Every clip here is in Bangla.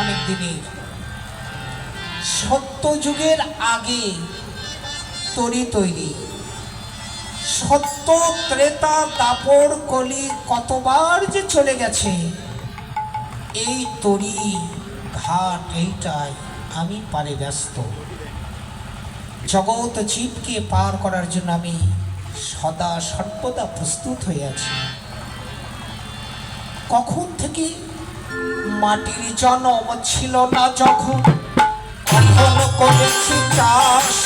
অনেক দিনের। সত্যযুগের আগে তরি তৈরি, সত্য ত্রেতা দাপর কলি কতবার যে চলে গেছে। এই তরি ঘাট এইটাই আমি পারে ব্যস্ত। জগৎ জীবকে পার করার জন্য আমি সদা সর্বদা প্রস্তুত হয়ে আছি। কখন থেকে মাটির জন্ম ছিল না যখন, কখন করেছি চাষ।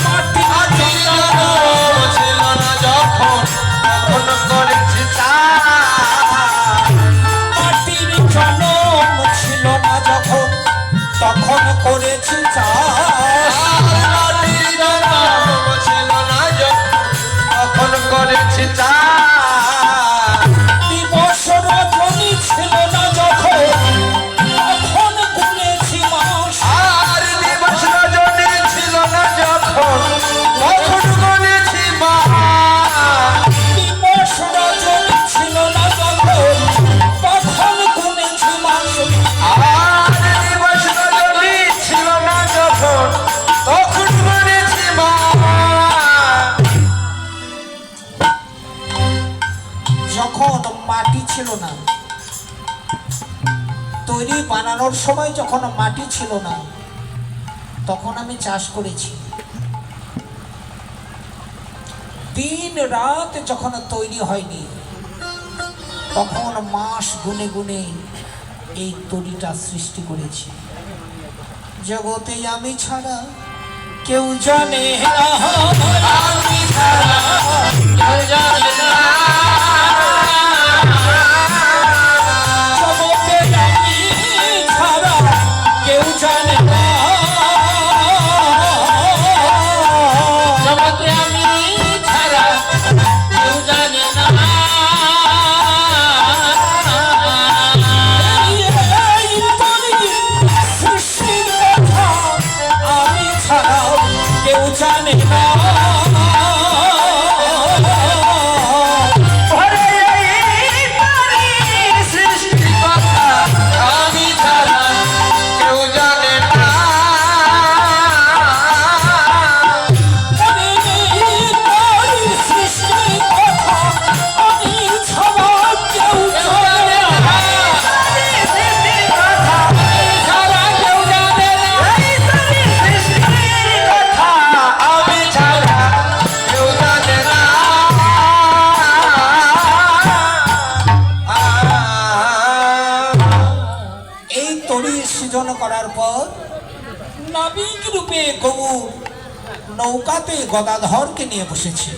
মাটির জন্ম ছিল না যখন, কখন করেছি চাষ। মাটির জন্ম ছিল না যখন, তখন করেছি চাষ। মাটির জন্ম ছিল না যখন, তখন করেছি চাষ। দিবস রজনী ছিল না যখন, তখন গুনেছি মাস। আর দিবস রজনী ছিল না যখন, তখন গুনেছি মাস। দিবস রজনী ছিল না যখন, তখন গুনেছি মাস। আর দিবস রজনী ছিল না যখন, তখন গুনেছি মাস। যখন মাটি ছিল না, তৈরি বানানোর সময় যখন মাটি ছিল না, তখন আমি চাষ করেছি। দিন রাত যখন তৈরি হয়নি, তখন মাস গুনে গুনে এই তৈরিটা সৃষ্টি করেছি। জগতে আমি ছাড়া কেউ জানে না, আমি ছাড়া কেউ জানে না। জগতে আমি ছাড়া কেউ জানে না, জগতে আমি ছাড়া কেউ জানে না। এই তরির সৃষ্টির কথা আমি ছাড়া কেউ জানে না। সৃজন করার পর নাবিক রূপে গৌর নৌকাতে গদাধরকে নিয়ে বসেছে।